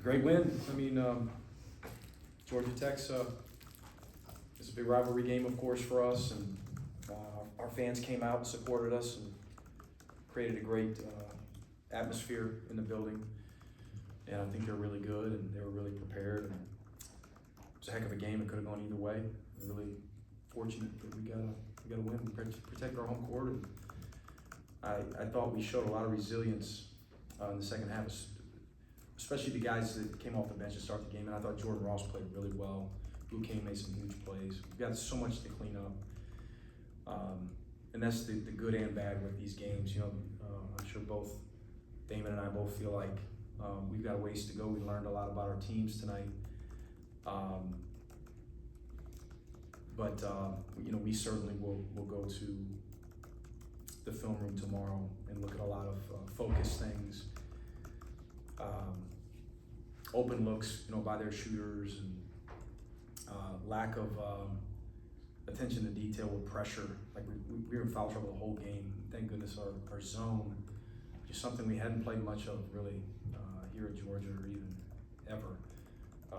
Great win. I mean, Georgia Tech's it's a big rivalry game, of course, for us, and our fans came out and supported us and created a great atmosphere in the building. And I think they're really good, and they were really prepared. And it was a heck of a game. It could have gone either way. We're really fortunate that we got a win. We protect our home court, and I thought we showed a lot of resilience in the second half, especially the guys that came off the bench to start the game. And I thought Jordan Ross played really well. Blue King made some huge plays. We've got so much to clean up, and that's the good and bad with these games. You know, I'm sure both Damon and I both feel like we've got a ways to go. We learned a lot about our teams tonight. But you know, we certainly will go to the film room tomorrow and look at a lot of focus things, open looks, you know, by their shooters, and lack of attention to detail with pressure. Like we were in foul trouble the whole game. Thank goodness our zone, just something we hadn't played much of really here at Georgia or even ever.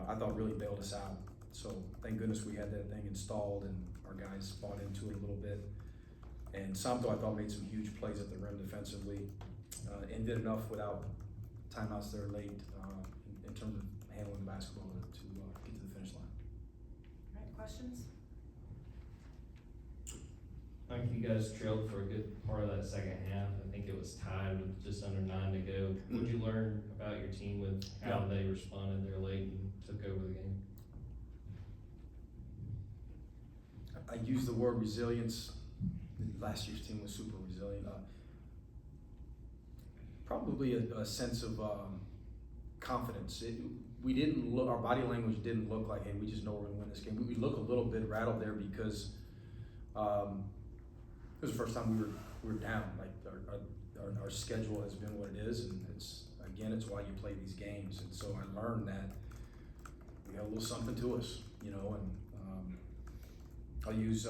I thought really bailed us out. So thank goodness we had that thing installed and our guys bought into it a little bit. And Samto, I thought, made some huge plays at the rim defensively and did enough without timeouts there late in terms of handling the basketball to get to the finish line. All right, questions? I think you guys trailed for a good part of that second half. I think it was tied with just under 9 to go. What did you learn about your team with how they responded there late and took over the game? I use the word resilience. Last year's team was super resilient. Probably a sense of confidence. We didn't look, our body language didn't look like, hey, we just know we're gonna win this game. We look a little bit rattled there because it was the first time we were down. Like our schedule has been what it is, and it's why you play these games. And so I learned that we have a little something to us, you know. And I'll use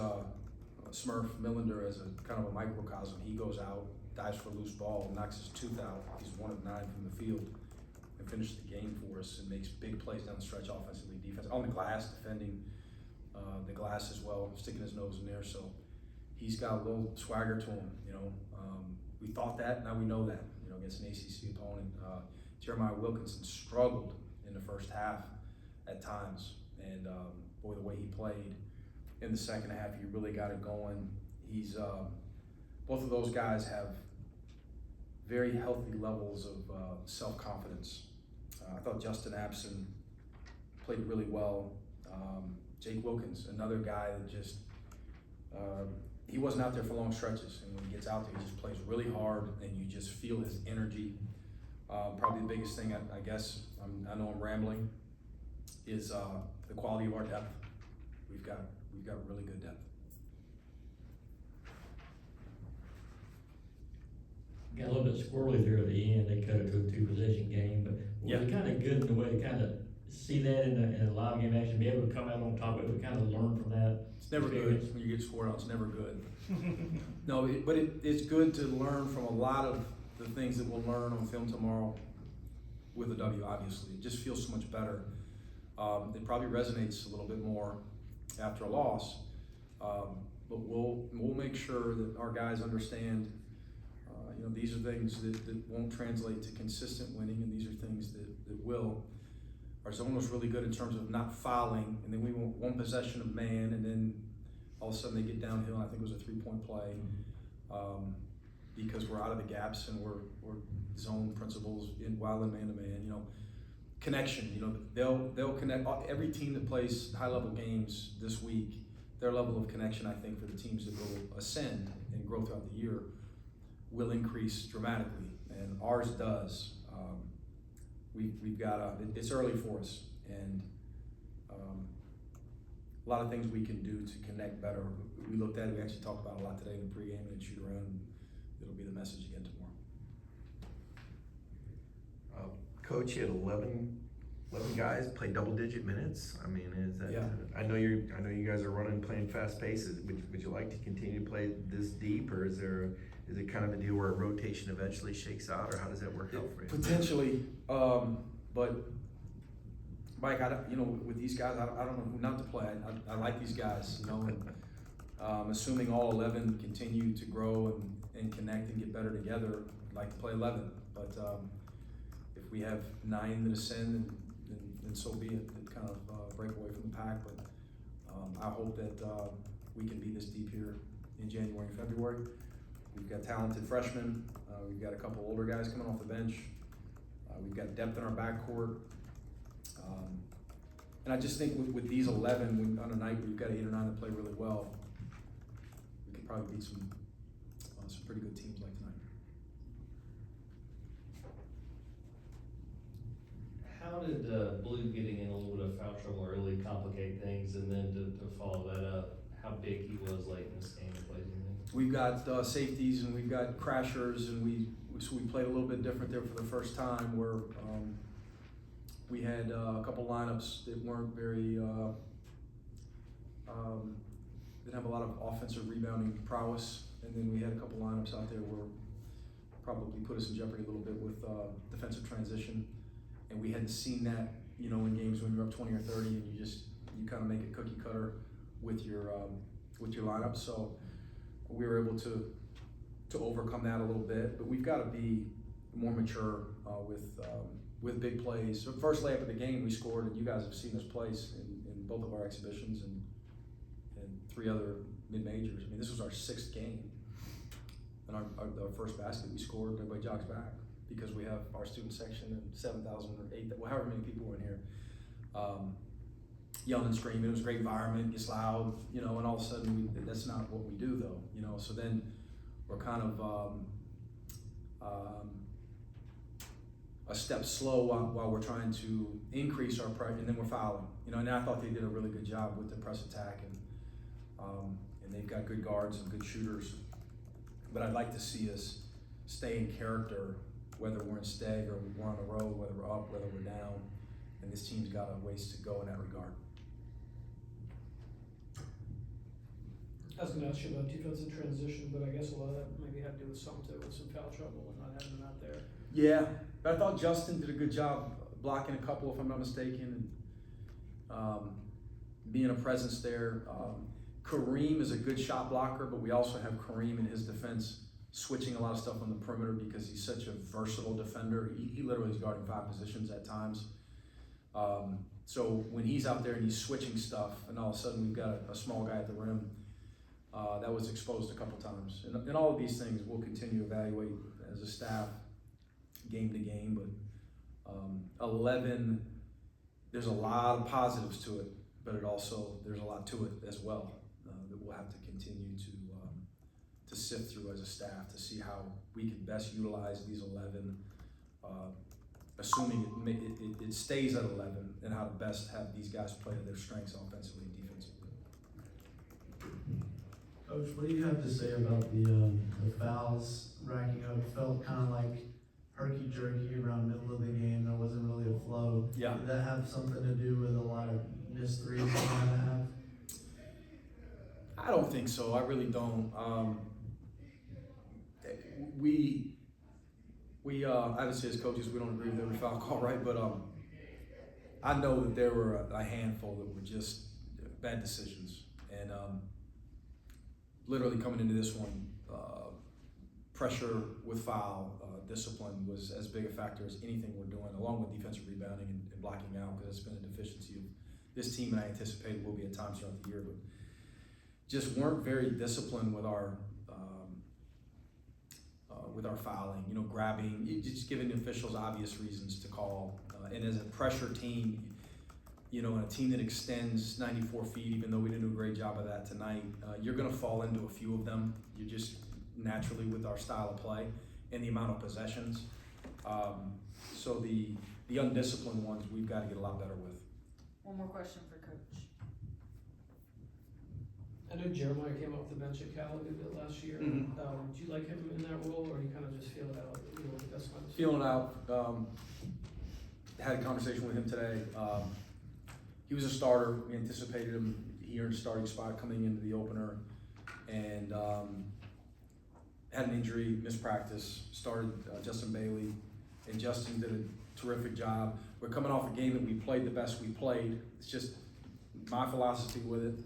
Smurf Millender as a kind of a microcosm. He goes out, dives for a loose ball, knocks his tooth out. He's 1 of 9 from the field, and finishes the game for us and makes big plays down the stretch offensively, defense on the glass, defending the glass as well, sticking his nose in there. So he's got a little swagger to him, you know. We thought that, now we know that, you know, against an ACC opponent. Jeremiah Wilkinson struggled in the first half at times, and boy, the way he played in the second half, he really got it going. He's both of those guys have very healthy levels of self-confidence. I thought Justin Abson played really well. Jake Wilkins, another guy that just he wasn't out there for long stretches, and when he gets out there, he just plays really hard, and you just feel his energy. Probably the biggest thing, I guess, I know I'm rambling, is the quality of our depth. We've got really good depth. Got a little bit squirrely there at the end. They cut it to a 2-possession game, but was it kind of good in the way to kind of see that in a live game action, be able to come out on top of it, kind of learn from that? It's never good when you get scored out. It's never good. No, but it's good to learn from a lot of the things that we'll learn on film tomorrow with a W, obviously. It just feels so much better. It probably resonates a little bit more after a loss, but we'll make sure that our guys understand, you know, these are things that won't translate to consistent winning, and these are things that will. Our zone was really good in terms of not fouling, and then we went 1 possession of man, and then all of a sudden they get downhill, and I think it was a 3-point play, because we're out of the gaps and we're zone principles while in man-to-man, you know. Connection, you know, they'll connect. Every team that plays high-level games this week, their level of connection, I think, for the teams that will ascend and grow throughout the year will increase dramatically, and ours does. We've got it's early for us, and a lot of things we can do to connect better. We looked at it, we actually talked about it a lot today in the pregame and shoot around, and it'll be the message again tomorrow. Coach, you had 11 guys play double-digit minutes. I mean, is that? Yeah. I know you guys are playing fast paces. Would you like to continue to play this deep, or is it kind of a deal where rotation eventually shakes out, or how does that work out for you? Potentially, but Mike, with these guys, I don't know who not to play. I like these guys, and assuming all 11 continue to grow and connect and get better together, I'd like to play 11. But if we have 9 that ascend, then so be it. It kind of break away from the pack. But I hope that we can be this deep here in January and February. We've got talented freshmen. We've got a couple older guys coming off the bench. We've got depth in our backcourt. And I just think with these 11, on a night where you've got 8 or 9 that play really well, we could probably beat some pretty good teams like tonight. How did Blue getting in a little bit of foul trouble early complicate things, and then to follow that up, how big he was late in this game and plays anything? We've got safeties and we've got crashers, and we played a little bit different there for the first time, where we had a couple lineups that weren't very didn't have a lot of offensive rebounding prowess, and then we had a couple lineups out there where probably put us in jeopardy a little bit with defensive transition, and we hadn't seen that, in games when you're up 20 or 30, and you kind of make it cookie cutter with your lineup. So we were able to overcome that a little bit, but we've got to be more mature with big plays. So first layup of the game we scored, and you guys have seen us place in both of our exhibitions and 3 other mid-majors. I mean, this was our 6th game, and our first basket we scored. Everybody jogs back because we have our student section and 7,000 or 8,000, however many people were in here, yelling and screaming. It was a great environment, gets loud, and all of a sudden that's not what we do though, So then we're kind of a step slow while we're trying to increase our pressure, and then we're fouling. And I thought they did a really good job with the press attack, and they've got good guards and good shooters. But I'd like to see us stay in character, whether we're in stag or we're on the road, whether we're up, whether we're down. And this team's got a ways to go in that regard. I was going to ask you about defensive transition, but I guess a lot of that maybe had to do with something with some foul trouble and not having them out there. Yeah, but I thought Justin did a good job blocking a couple, if I'm not mistaken, and being a presence there. Kareem is a good shot blocker, but we also have Kareem in his defense switching a lot of stuff on the perimeter because he's such a versatile defender. He literally is guarding 5 positions at times. So when he's out there and he's switching stuff, and all of a sudden we've got a small guy at the rim, that was exposed a couple times. And all of these things we'll continue to evaluate as a staff, game to game. But 11, there's a lot of positives to it, but there's a lot to it as well that we'll have to continue to sift through as a staff to see how we can best utilize these 11, assuming it stays at 11, and how to best have these guys play to their strengths offensively and defensively. Coach, what do you have to say about the fouls racking up? It felt kind of like herky-jerky around middle of the game. There wasn't really a flow. Yeah. Did that have something to do with a lot of missed threes that you might have? I don't think so. I really don't. We obviously as coaches, we don't agree with every foul call, right? But I know that there were a handful that were just bad decisions, and literally coming into this one, pressure with foul, discipline was as big a factor as anything we're doing, along with defensive rebounding and blocking out, because it's been a deficiency of this team, and I anticipate will be at times throughout the year. But just weren't very disciplined with our fouling, grabbing, just giving the officials obvious reasons to call. And as a pressure team, and a team that extends 94 feet, even though we didn't do a great job of that tonight, you're going to fall into a few of them. You just naturally with our style of play and the amount of possessions. So the undisciplined ones, we've got to get a lot better with. One more question for Coach. I know Jeremiah came off the bench at Cal a good bit last year. Mhm. Do you like him in that role, or you kind of just feel it out? With the best ones? Feeling out. Had a conversation with him today. He was a starter. We anticipated him. He earned a starting spot coming into the opener, and had an injury, missed practice. Started Justin Bailey, and Justin did a terrific job. we're coming off a game that we played the best we played. It's just my philosophy with it.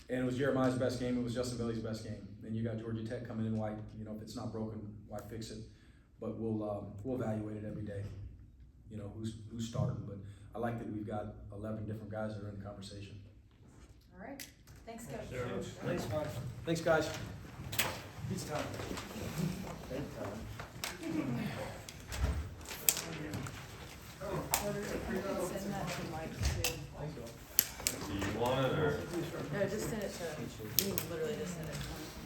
And it was Jeremiah's best game, it was Justin Bailey's best game. Then you got Georgia Tech coming in, why, you know, if it's not broken, why fix it? But we'll evaluate it every day, you know, who's starting. But I like that we've got 11 different guys that are in the conversation. All right, thanks, Coach. Thanks, guys. Thanks, guys. It's time. Send that to Mike too. Do you want it or? No, just send it to me, literally.